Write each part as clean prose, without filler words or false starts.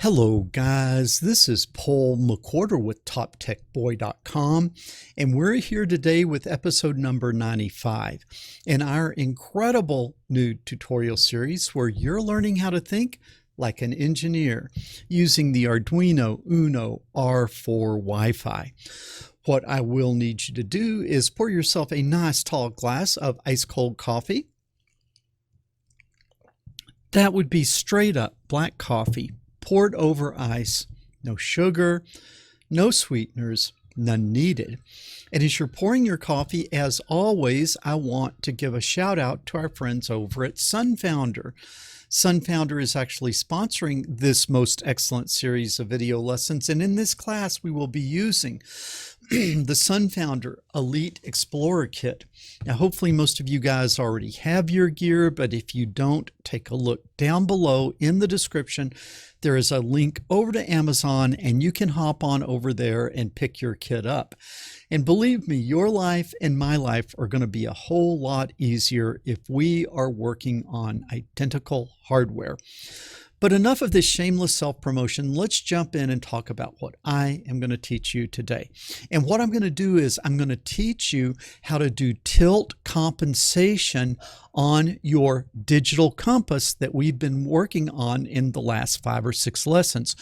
Hello guys, this is Paul McWhorter with TopTechBoy.com, and we're here today with episode number 95 in our incredible new tutorial series where you're learning how to think like an engineer using the Arduino Uno R4 Wi-Fi. What I will need you to do is pour yourself a nice tall glass of ice cold coffee. That would be straight up black coffee, poured over ice, no sugar, no sweeteners, none needed. And as you're pouring your coffee, as always, I want to give a shout out to our friends over at Sunfounder. Sunfounder is actually sponsoring this most excellent series of video lessons, and in this class we will be using the Sunfounder Elite Explorer Kit. Now hopefully most of you guys already have your gear, but if you don't, take a look down below in the description. There is a link over to Amazon and you can hop on over there and pick your kit up. And believe me, your life and my life are going to be a whole lot easier if we are working on identical hardware. But enough of this shameless self-promotion. Let's jump in and talk about what I am going to teach you today. And what I'm going to do is I'm going to teach you how to do tilt compensation on your digital compass that we've been working on in the last 5 or 6 lessons.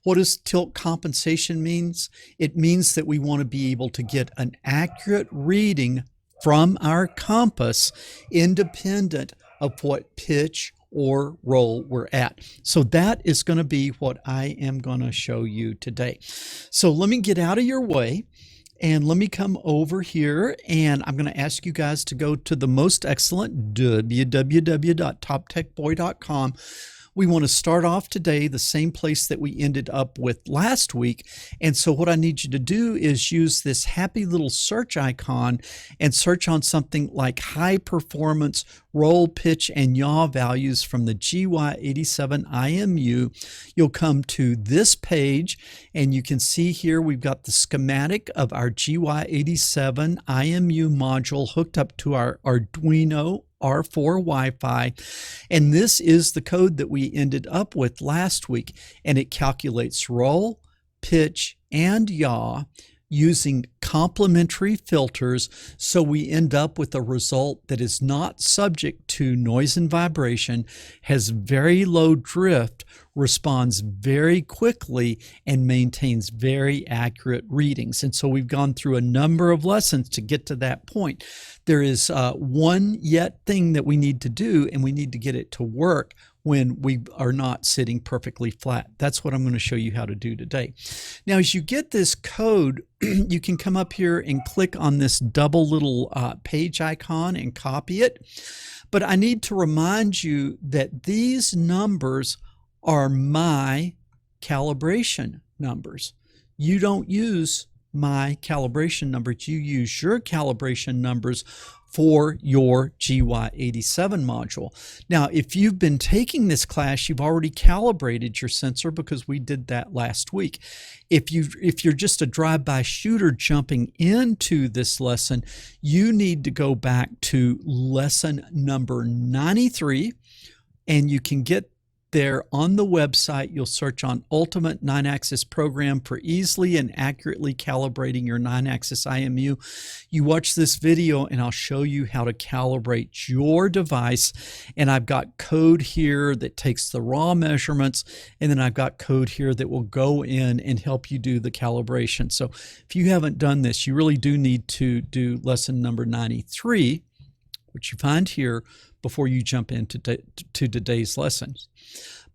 What does tilt compensation means? It means that we want to be able to get an accurate reading from our compass independent of what pitch or roll we're at. So that is going to be what I am going to show you today. So let me get out of your way and let me come over here, and I'm going to ask you guys to go to the most excellent www.toptechboy.com. We want to start off today the same place that we ended up with last week. And so what I need you to do is use this happy little search icon and search on something like high performance roll, pitch, and yaw values from the GY-87 IMU. You'll come to this page and you can see here we've got the schematic of our GY-87 IMU module hooked up to our Arduino R4 Wi-Fi, and this is the code that we ended up with last week, and it calculates roll, pitch, and yaw using complementary filters, so we end up with a result that is not subject to noise and vibration, has very low drift, responds very quickly, and maintains very accurate readings. And so we've gone through a number of lessons to get to that point. There is one yet thing that we need to do, and we need to get it to work when we are not sitting perfectly flat. That's what I'm going to show you how to do today. Now, as you get this code, you can come up here and click on this double little page icon and copy it. But I need to remind you that these numbers are my calibration numbers. You don't use my calibration numbers. You use your calibration numbers for your GY-87 module. Now, if you've been taking this class, you've already calibrated your sensor because we did that last week. If you're just a drive-by shooter jumping into this lesson, you need to go back to lesson number 93, and you can get there on the website. You'll search on Ultimate 9-Axis Program for easily and accurately calibrating your 9-axis IMU. You watch this video and I'll show you how to calibrate your device. And I've got code here that takes the raw measurements, and then I've got code here that will go in and help you do the calibration. So if you haven't done this, you really do need to do lesson number 93, which you find here, before you jump into today's lessons.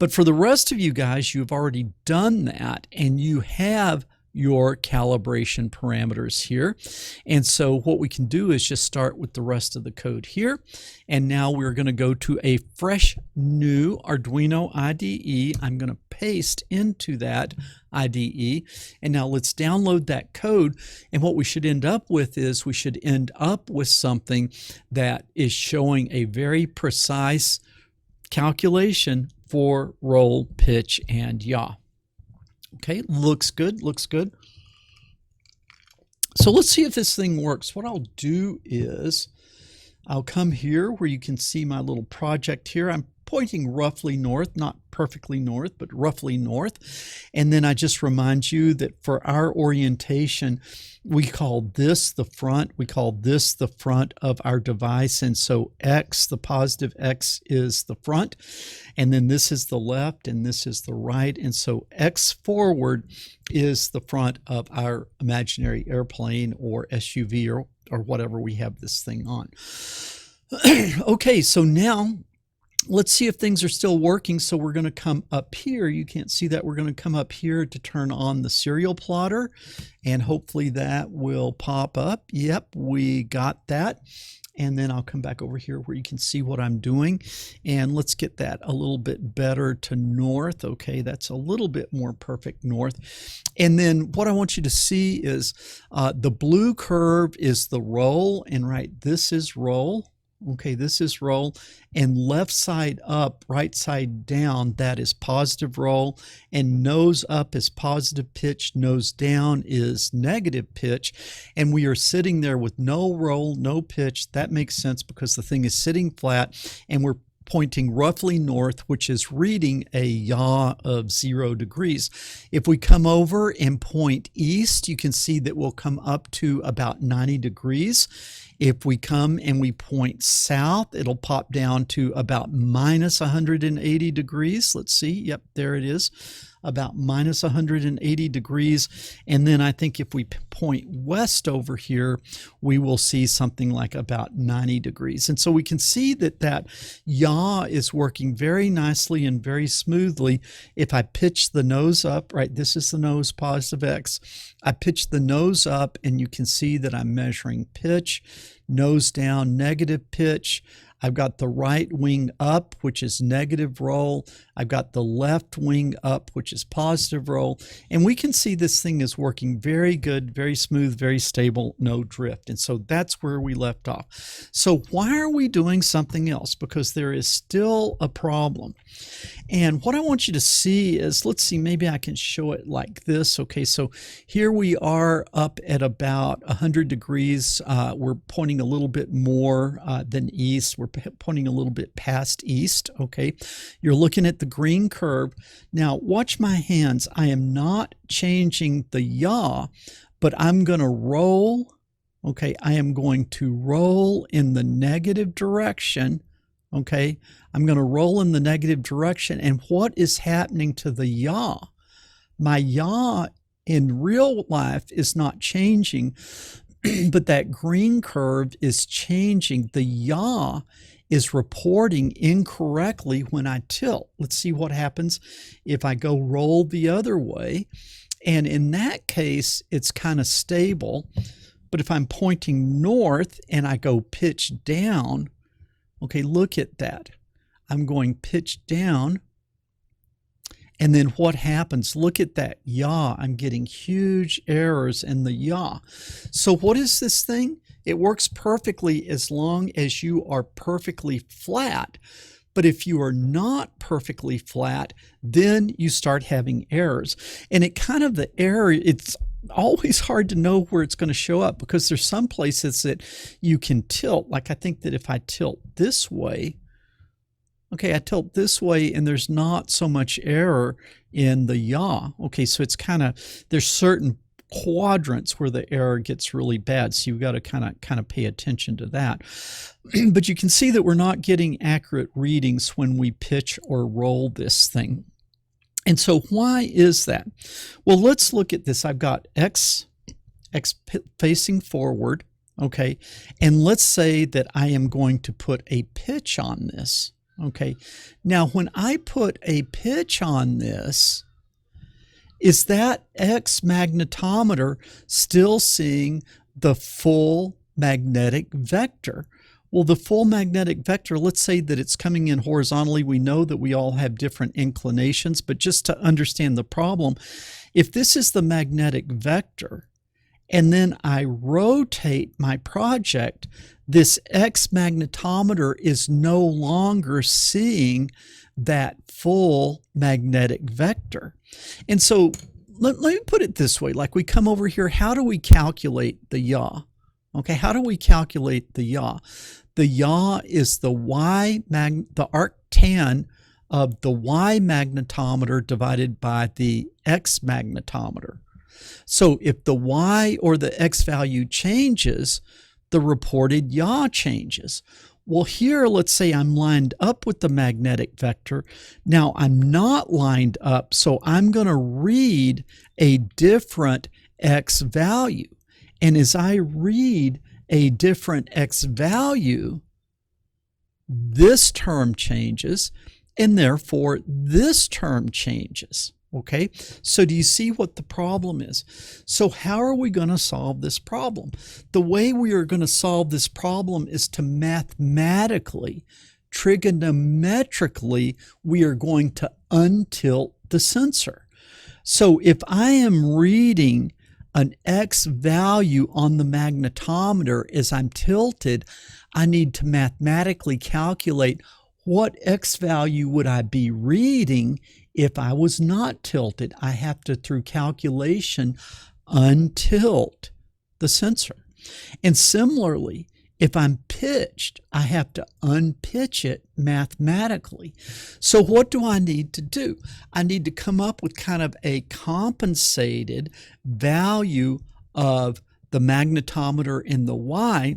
But for the rest of you guys, you've already done that and you have your calibration parameters here. And so what we can do is just start with the rest of the code here. And now we're going to go to a fresh new Arduino IDE. I'm going to paste into that IDE. And now let's download that code. And what we should end up with is we should end up with something that is showing a very precise calculation for roll, pitch, and yaw. Okay, looks good, looks good. So let's see if this thing works. What I'll do is I'll come here where you can see my little project here. I'm pointing roughly north, not perfectly north, but roughly north. And then I just remind you that for our orientation, we call this the front. We call this the front of our device. And so X, the positive X, is the front. And then this is the left and this is the right. And so X forward is the front of our imaginary airplane or SUV or whatever we have this thing on. Okay, so now let's see if things are still working. So we're going to come up here. You can't see that. We're going to come up here to turn on the serial plotter, and hopefully that will pop up. Yep, we got that. And then I'll come back over here where you can see what I'm doing. And let's get that a little bit better to north. Okay, that's a little bit more perfect north. And then what I want you to see is the blue curve is the roll, and this is roll. Okay, this is roll, and left side up, right side down, that is positive roll, and nose up is positive pitch, nose down is negative pitch, and we are sitting there with no roll, no pitch. That makes sense because the thing is sitting flat, and we're pointing roughly north, which is reading a yaw of 0 degrees. If we come over and point east, you can see that we'll come up to about 90 degrees. If we come and we point south, it'll pop down to about minus 180 degrees. Let's see. Yep, there it is. About minus 180 degrees. And then I think if we point west over here, we will see something like about 90 degrees. And so we can see that that yaw is working very nicely and very smoothly. If I pitch the nose up, this is the nose, positive X. I pitch the nose up and you can see that I'm measuring pitch, nose down, negative pitch. I've got the right wing up, which is negative roll. I've got the left wing up, which is positive roll. And we can see this thing is working very good, very smooth, very stable, no drift. And so that's where we left off. So why are we doing something else? Because there is still a problem. And what I want you to see is, let's see, maybe I can show it like this. Okay, so here we are up at about 100 degrees. We're pointing a little bit more than east. We're pointing a little bit past east. Okay, you're looking at the green curve. Now watch my hands. I am not changing the yaw, but I'm going to roll. Okay, I am going to roll in the negative direction. Okay, I'm going to roll in the negative direction. And what is happening to the yaw? My yaw in real life is not changing, but that green curve is changing. The yaw is reporting incorrectly when I tilt. Let's see what happens if I go roll the other way. And in that case, it's kind of stable. But if I'm pointing north and I go pitch down, okay, look at that. I'm going pitch down. And then what happens? Look at that yaw. I'm getting huge errors in the yaw. So what is this thing? It works perfectly as long as you are perfectly flat. But if you are not perfectly flat, then you start having errors. And the error, it's always hard to know where it's going to show up because there's some places that you can tilt. Like I think that if I tilt this way, okay, I tilt this way and there's not so much error in the yaw. Okay, so it's there's certain quadrants where the error gets really bad. So you've got to kind of pay attention to that. But you can see that we're not getting accurate readings when we pitch or roll this thing. And so why is that? Well, let's look at this. I've got X facing forward, okay? And let's say that I am going to put a pitch on this. Okay, now when I put a pitch on this, is that X magnetometer still seeing the full magnetic vector? Well, the full magnetic vector, let's say that it's coming in horizontally. We know that we all have different inclinations, but just to understand the problem, if this is the magnetic vector, and then I rotate my project, this X magnetometer is no longer seeing that full magnetic vector. And so let me put it this way, like we come over here, how do we calculate the yaw? Okay, how do we calculate the yaw? The yaw is the the arctan of the Y magnetometer divided by the X magnetometer. So if the Y or the X value changes, the reported yaw changes. Well, here, let's say I'm lined up with the magnetic vector. Now I'm not lined up, so I'm going to read a different X value. And as I read a different X value, this term changes, and therefore this term changes. Okay, so do you see what the problem is? So how are we going to solve this problem? The way we are going to solve this problem is to mathematically, trigonometrically, we are going to untilt the sensor. So if I am reading an X value on the magnetometer as I'm tilted, I need to mathematically calculate what X value would I be reading if I was not tilted. I have to, through calculation, untilt the sensor. And similarly, if I'm pitched, I have to unpitch it mathematically. So what do I need to do? I need to come up with kind of a compensated value of the magnetometer in the Y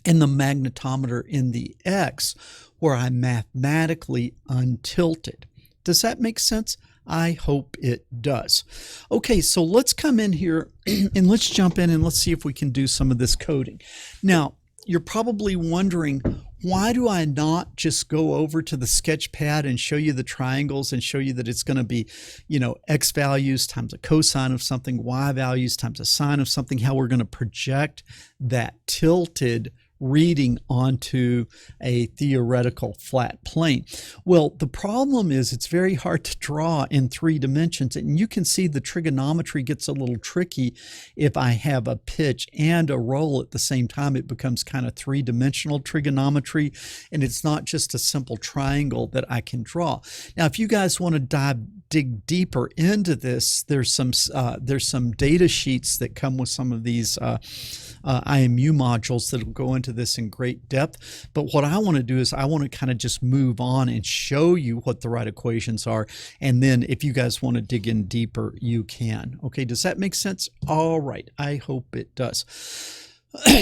and the magnetometer in the X, where I mathematically untilt it. Does that make sense? I hope it does. Okay, so let's come in here and let's jump in and let's see if we can do some of this coding. Now, you're probably wondering, why do I not just go over to the sketch pad and show you the triangles and show you that it's going to be, you know, X values times a cosine of something, Y values times a sine of something, how we're going to project that tilted reading onto a theoretical flat plane? Well, the problem is it's very hard to draw in 3 dimensions, and you can see the trigonometry gets a little tricky if I have a pitch and a roll at the same time. It becomes kind of 3-dimensional trigonometry, and it's not just a simple triangle that I can draw. Now, if you guys want to dig deeper into this, there's some data sheets that come with some of these IMU modules that will go into this in great depth. But what I want to do is I want to kind of just move on and show you what the right equations are. And then if you guys want to dig in deeper, you can. Okay, does that make sense? All right, I hope it does.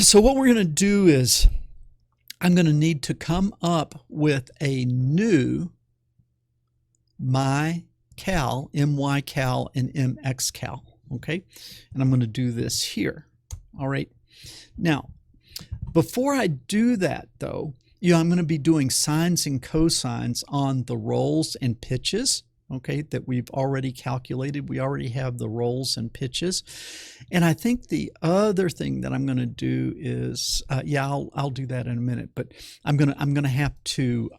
So what we're going to do is I'm going to need to come up with a new MyCal, MyCal, and MXCal. Okay, and I'm going to do this here. All right. Now, before I do that, though, I'm going to be doing sines and cosines on the rolls and pitches, okay, that we've already calculated. We already have the rolls and pitches. And I think the other thing that I'm going to do is, I'll do that in a minute, but I'm going to have to,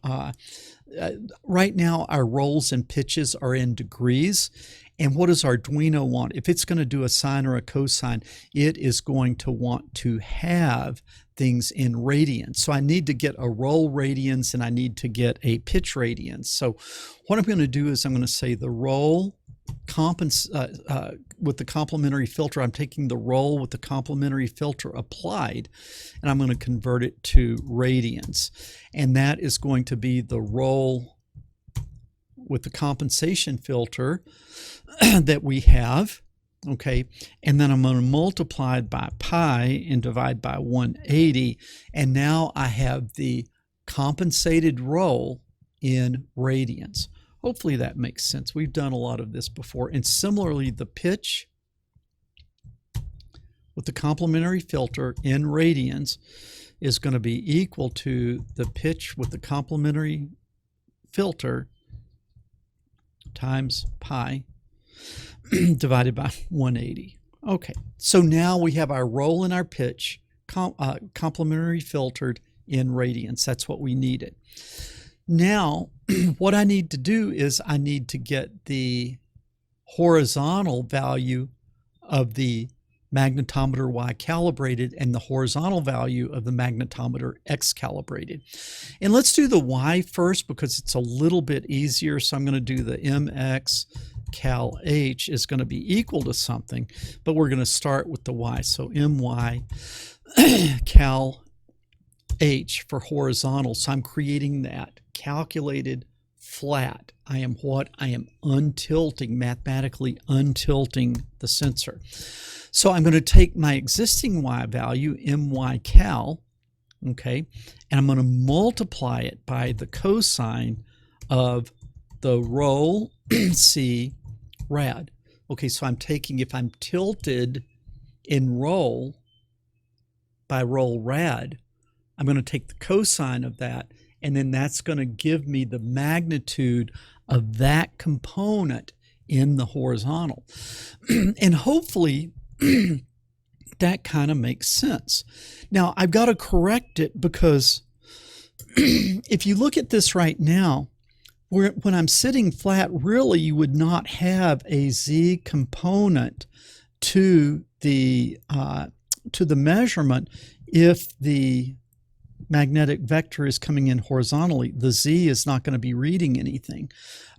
right now our rolls and pitches are in degrees. And what does Arduino want? If it's going to do a sine or a cosine, it is going to want to have things in radians. So I need to get a roll radians and I need to get a pitch radians. So what I'm going to do is I'm going to say the roll with the complementary filter. I'm taking the roll with the complementary filter applied, and I'm going to convert it to radians. And that is going to be the roll with the compensation filter that we have, okay, and then I'm going to multiply it by pi and divide by 180, and now I have the compensated roll in radians. Hopefully that makes sense. We've done a lot of this before. And similarly, the pitch with the complementary filter in radians is going to be equal to the pitch with the complementary filter times pi divided by 180. Okay, so now we have our roll and our pitch complementary filtered in radians. That's what we needed. Now, what I need to do is I need to get the horizontal value of the magnetometer Y calibrated and the horizontal value of the magnetometer X calibrated. And let's do the Y first because it's a little bit easier. So I'm going to do the MX cal H is going to be equal to something, but we're going to start with the Y. So MY cal H for horizontal. So I'm creating that calculated flat. I am what? I am untilting, mathematically untilting the sensor. So I'm going to take my existing Y value, my cal, okay, and I'm going to multiply it by the cosine of the roll C rad. Okay, so I'm taking, if I'm tilted in roll by roll rad, I'm going to take the cosine of that, and then that's going to give me the magnitude of that component in the horizontal. And hopefully that kind of makes sense. Now I've got to correct it, because if you look at this right now, when I'm sitting flat, really you would not have a Z component to the measurement if the magnetic vector is coming in horizontally. The Z is not going to be reading anything.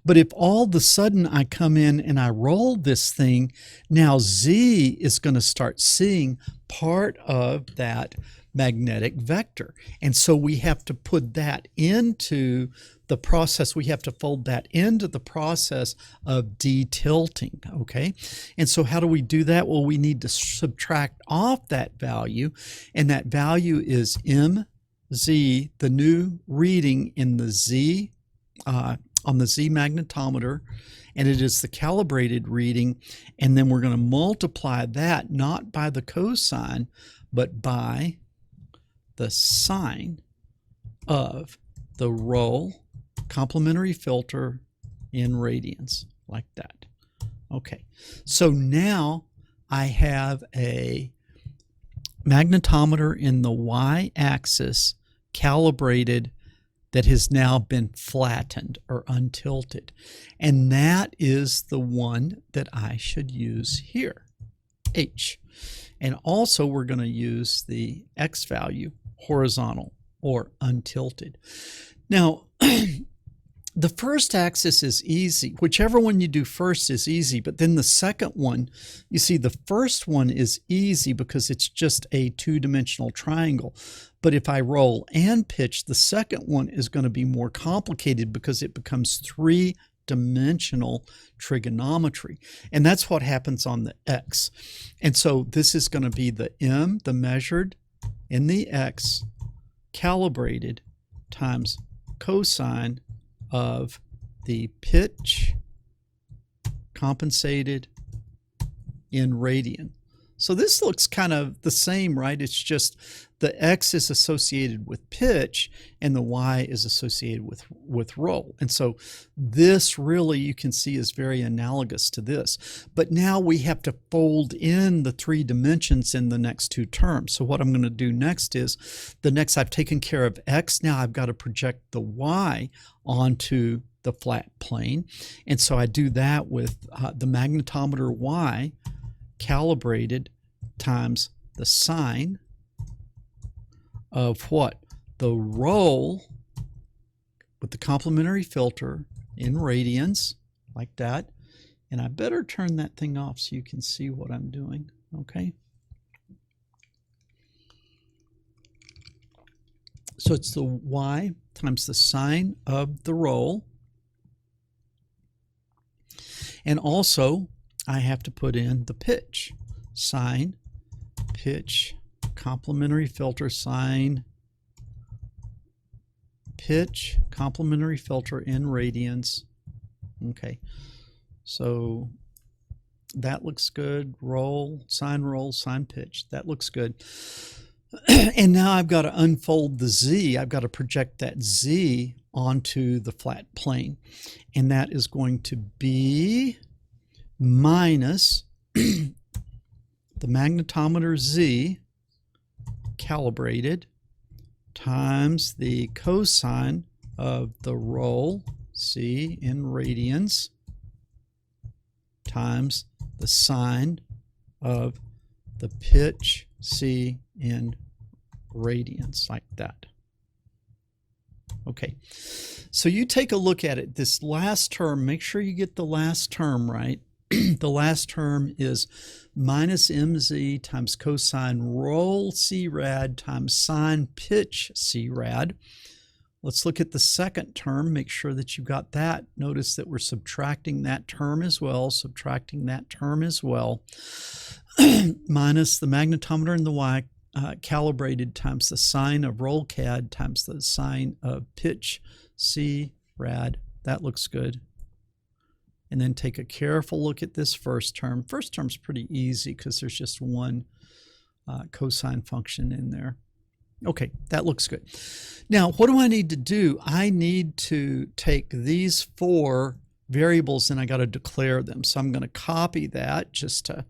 But if all of a sudden I come in and I roll this thing, now Z is going to start seeing part of that magnetic vector. And so we have to put that into the process. We have to fold that into the process of detilting, okay? And so how do we do that? Well, we need to subtract off that value, and that value is MZ, the new reading in the Z, on the Z magnetometer, and it is the calibrated reading, and then we're going to multiply that not by the cosine, but by the sine of the roll complementary filter in radians, like that. Okay, so now I have a magnetometer in the y-axis calibrated that has now been flattened or untilted, and that is the one that I should use here, H. And also we're going to use the X value, horizontal or untilted. Now the first axis is easy. Whichever one you do first is easy, but then the second one, you see, the first one is easy because it's just a two-dimensional triangle. But if I roll and pitch, the second one is going to be more complicated because it becomes three-dimensional trigonometry. And that's what happens on the X. And so this is going to be the M, the measured, in the X, calibrated, times cosine of the pitch compensated in radian. So this looks kind of the same, right? It's just the X is associated with pitch and the Y is associated with roll. And so this really, you can see, is very analogous to this. But now we have to fold in the three dimensions in the next two terms. So what I'm going to do next is, I've taken care of X. Now I've got to project the Y onto the flat plane. And so I do that with the magnetometer Y calibrated times the sine of what? The roll with the complementary filter in radians, like that. And I better turn that thing off so you can see what I'm doing, okay? So it's the Y times the sine of the roll. And also, I have to put in the pitch. Sine, pitch, complementary filter, sine, pitch, complementary filter in radians. Okay, so that looks good. Roll, sine pitch. That looks good. And now I've got to unfold the Z. I've got to project that Z onto the flat plane. And that is going to be minus the magnetometer Z calibrated times the cosine of the roll C in radians times the sine of the pitch C in radians, like that. Okay, so you take a look at it. This last term, make sure you get the last term right. The last term is minus mz times cosine roll c rad times sine pitch c rad. Let's look at the second term, make sure that you got that. Notice that we're subtracting that term as well, minus the magnetometer and the Y calibrated times the sine of roll CAD times the sine of pitch C rad. That looks good. And then take a careful look at this first term. First term's pretty easy because there's just one cosine function in there. Okay, that looks good. Now, what do I need to do? I need to take these four variables and I got to declare them. So I'm going to copy that just to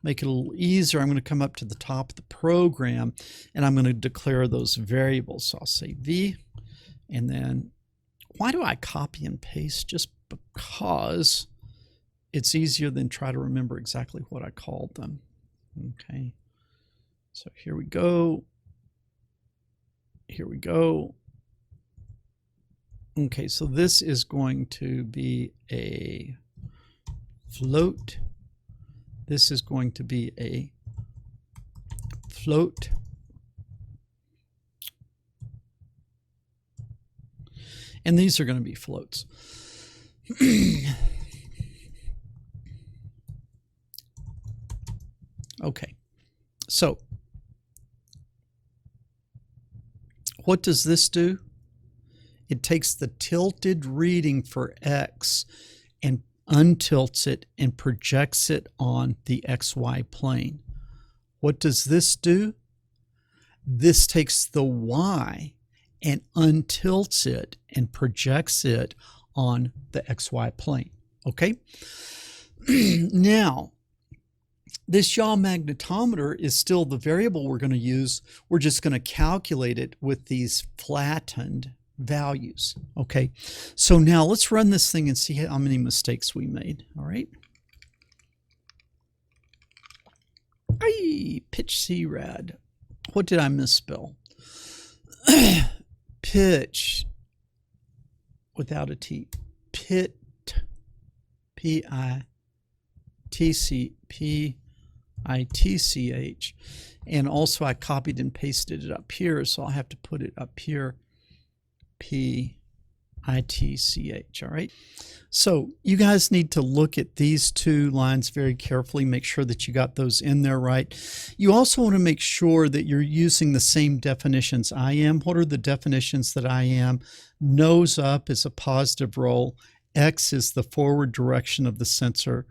make it a little easier. I'm going to come up to the top of the program and I'm going to declare those variables. So I'll say V, and then why do I copy and paste? Just because it's easier than try to remember exactly what I called them. Okay, so here we go. Here we go. Okay, so this is going to be a float. This is going to be a float. And these are going to be floats. Okay, so what does this do? It takes the tilted reading for X and untilts it and projects it on the XY plane. What does this do? This takes the Y and untilts it and projects it on the XY plane. Okay? Now, this yaw magnetometer is still the variable we're going to use. We're just going to calculate it with these flattened values. Okay, so now let's run this thing and see how many mistakes we made. All right. Ay, pitch C rad. What did I misspell? Pitch without a T. Pit. P-I-T-C-P-I-T-C-H. And also I copied and pasted it up here, so I'll have to put it up here. P-I-T-C-H, all right? So you guys need to look at these two lines very carefully, make sure that you got those in there right. You also want to make sure that you're using the same definitions I am. What are the definitions that I am? Nose up is a positive roll. X is the forward direction of the sensor.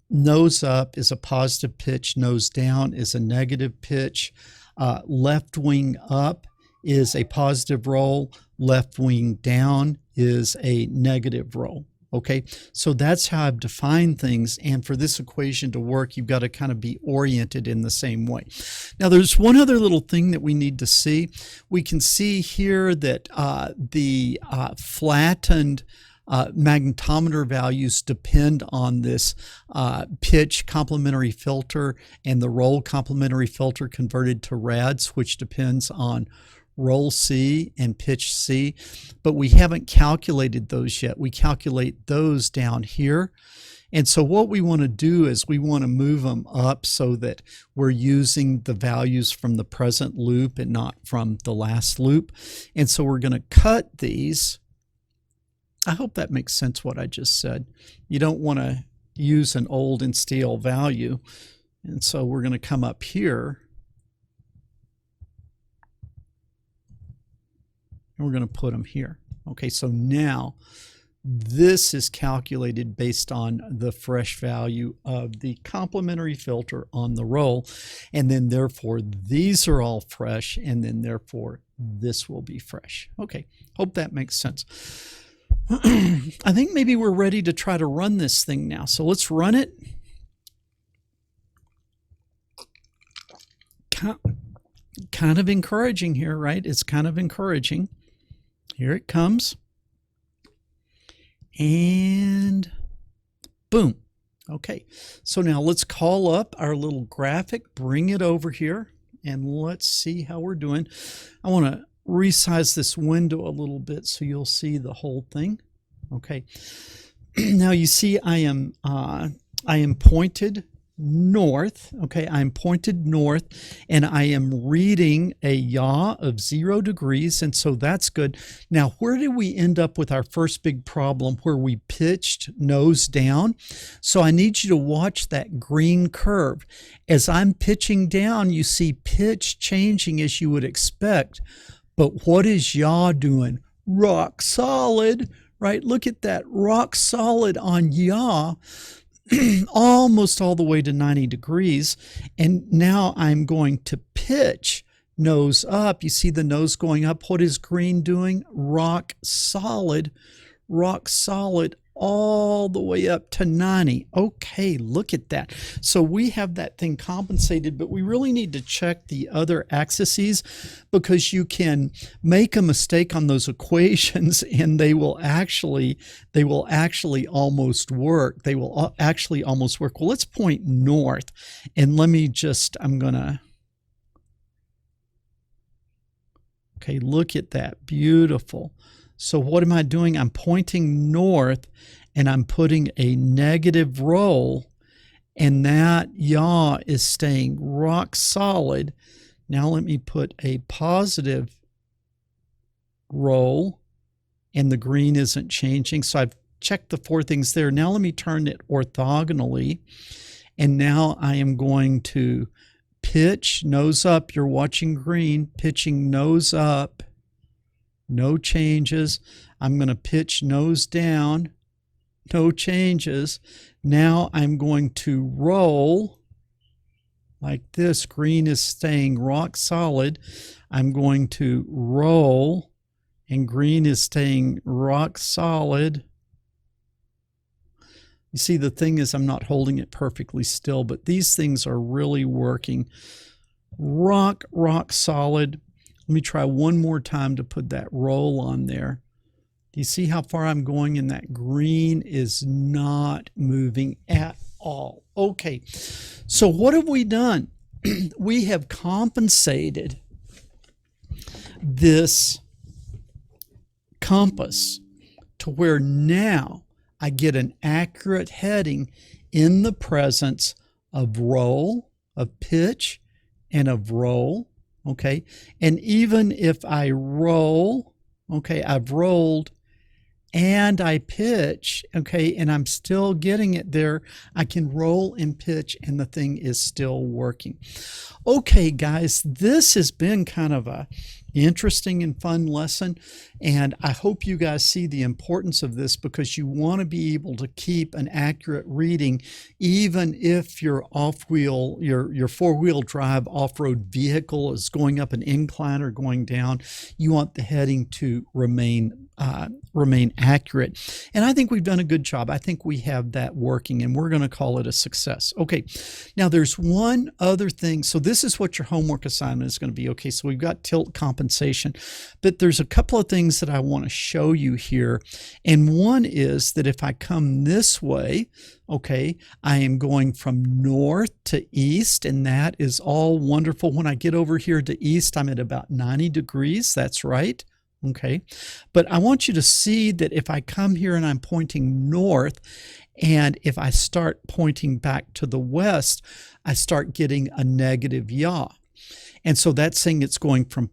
Nose up is a positive pitch. Nose down is a negative pitch. Left wing up is a positive roll. Left wing down is a negative roll. Okay, so that's how I've defined things. And for this equation to work, you've got to kind of be oriented in the same way. Now, there's one other little thing that we need to see. We can see here that the flattened magnetometer values depend on this pitch complementary filter and the roll complementary filter converted to rads, which depends on roll C and pitch C, but we haven't calculated those yet. We calculate those down here. And so what we want to do is we want to move them up so that we're using the values from the present loop and not from the last loop. And so we're going to cut these. I hope that makes sense what I just said. You don't want to use an old and stale value. And so we're going to come up here and we're going to put them here. Okay, so now this is calculated based on the fresh value of the complementary filter on the roll, and then therefore these are all fresh, and then therefore this will be fresh. Okay, hope that makes sense. I think maybe we're ready to try to run this thing now. So let's run it. Kind of encouraging here, right? It's kind of encouraging. Here it comes. And boom. Okay, so now let's call up our little graphic, bring it over here, and let's see how we're doing. I want to resize this window a little bit so you'll see the whole thing. Okay, now you see I am I am pointed north. Okay, I'm pointed north, and I am reading a yaw of 0 degrees, and so that's good. Now, where did we end up with our first big problem where we pitched nose down? So I need you to watch that green curve. As I'm pitching down, you see pitch changing as you would expect, but what is yaw doing? Rock solid, right? Look at that, rock solid on yaw. Almost all the way to 90 degrees. And now I'm going to pitch nose up. You see the nose going up. What is green doing? Rock solid all the way up to 90. Okay, look at that. So we have that thing compensated, but we really need to check the other axes because you can make a mistake on those equations and they will actually almost work. They will actually almost work. Well, let's point north, and let me just, okay, look at that, beautiful. So what am I doing? I'm pointing north and I'm putting a negative roll, and that yaw is staying rock solid. Now let me put a positive roll, and the green isn't changing. So I've checked the 4 things there. Now let me turn it orthogonally, and now I am going to pitch nose up. You're watching green, pitching nose up. No changes. I'm going to pitch nose down. No changes. Now I'm going to roll like this. Green is staying rock solid. I'm going to roll, and green is staying rock solid. You see, the thing is, I'm not holding it perfectly still, but these things are really working. Rock solid. Let me try one more time to put that roll on there. Do you see how far I'm going? And that green is not moving at all. Okay, so what have we done? We have compensated this compass to where now I get an accurate heading in the presence of roll, of pitch, and of roll. Okay, and even if I roll, okay, I've rolled and I pitch, okay, and I'm still getting it there, I can roll and pitch and the thing is still working. Okay, guys, this has been kind of a interesting and fun lesson, and I hope you guys see the importance of this because you want to be able to keep an accurate reading even if your off-wheel, your four-wheel drive off-road vehicle is going up an incline or going down. You want the heading to remain accurate, and I think we've done a good job. I think we have that working, and we're going to call it a success. Okay, now there's one other thing. So this is what your homework assignment is going to be. Okay, so we've got tilt compensation, but there's a couple of things that I want to show you here, and one is that if I come this way, okay, I am going from north to east, and that is all wonderful. When I get over here to east, I'm at about 90 degrees. That's right. Okay, but I want you to see that if I come here and I'm pointing north, and if I start pointing back to the west, I start getting a negative yaw. And so that's saying it's going from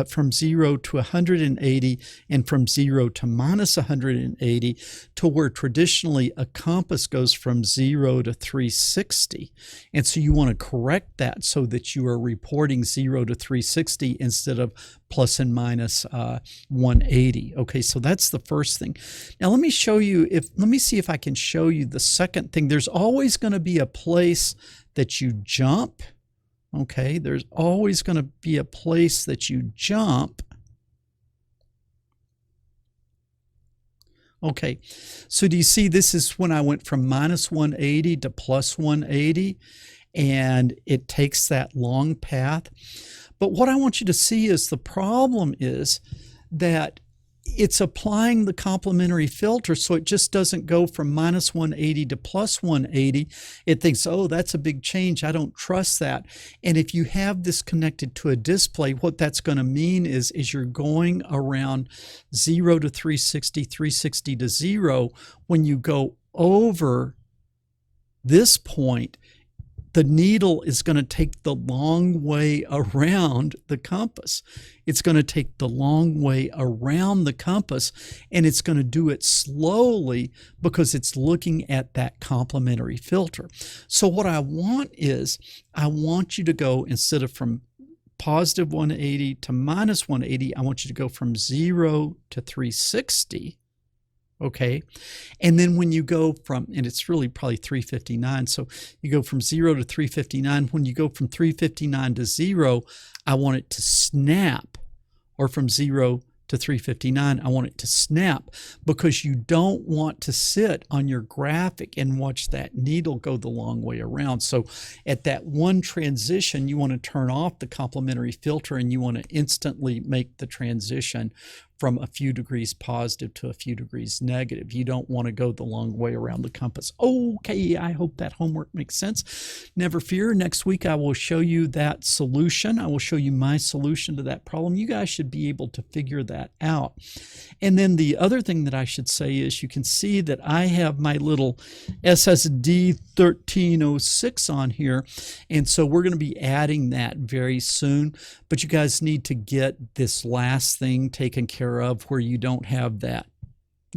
from 0 to 180 and from 0 to minus 180 to where traditionally a compass goes from 0 to 360. And so you want to correct that so that you are reporting 0 to 360 instead of plus and minus 180. Okay, so that's the first thing. Now let me show you, let me see if I can show you the second thing. There's always going to be a place that you jump. Okay, there's always going to be a place that you jump. Okay, so do you see this is when I went from minus 180 to plus 180, and it takes that long path. But what I want you to see is the problem is that it's applying the complementary filter, so it just doesn't go from minus 180 to plus 180. It thinks, oh, that's a big change. I don't trust that. And if you have this connected to a display, what that's going to mean is you're going around 0 to 360, 360 to 0. When you go over this point, the needle is going to take the long way around the compass. It's going to take the long way around the compass, and it's going to do it slowly because it's looking at that complementary filter. So what I want is, I want you to go, instead of from positive 180 to minus 180, I want you to go from 0 to 360. Okay. And then when you go from, and it's really probably 359. So you go from 0 to 359. When you go from 359 to 0, I want it to snap, or from 0 to 359, I want it to snap, because you don't want to sit on your graphic and watch that needle go the long way around. So at that one transition, you want to turn off the complementary filter, and you want to instantly make the transition from a few degrees positive to a few degrees negative. You don't want to go the long way around the compass. Okay, I hope that homework makes sense. Never fear, next week I will show you that solution. I will show you my solution to that problem. You guys should be able to figure that out. And then the other thing that I should say is, you can see that I have my little SSD 1306 on here, and so we're going to be adding that very soon. But you guys need to get this last thing taken care of, where you don't have that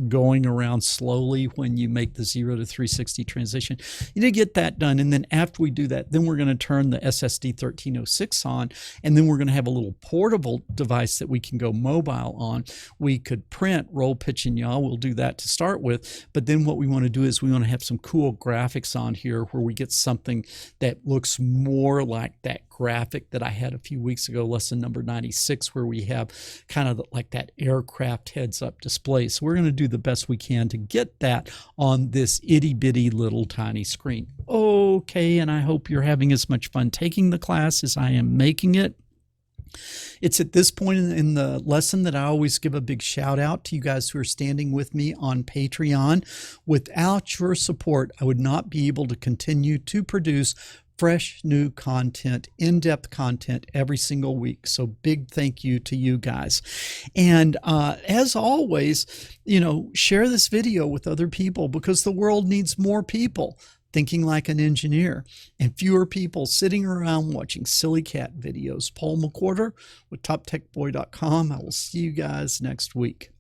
going around slowly when you make the 0 to 360 transition. You need to get that done. And then after we do that, then we're going to turn the SSD 1306 on, and then we're going to have a little portable device that we can go mobile on. We could print, roll, pitch, and yaw. We'll do that to start with. But then what we want to do is, we want to have some cool graphics on here, where we get something that looks more like that graphic that I had a few weeks ago, lesson number 96, where we have kind of like that aircraft heads-up display. So we're going to do the best we can to get that on this itty-bitty little tiny screen. Okay, and I hope you're having as much fun taking the class as I am making it. It's at this point in the lesson that I always give a big shout out to you guys who are standing with me on Patreon. Without your support, I would not be able to continue to produce fresh new content, in-depth content every single week. So big thank you to you guys. And as always, share this video with other people, because the world needs more people thinking like an engineer, and fewer people sitting around watching silly cat videos. Paul McWhorter with TopTechBoy.com. I will see you guys next week.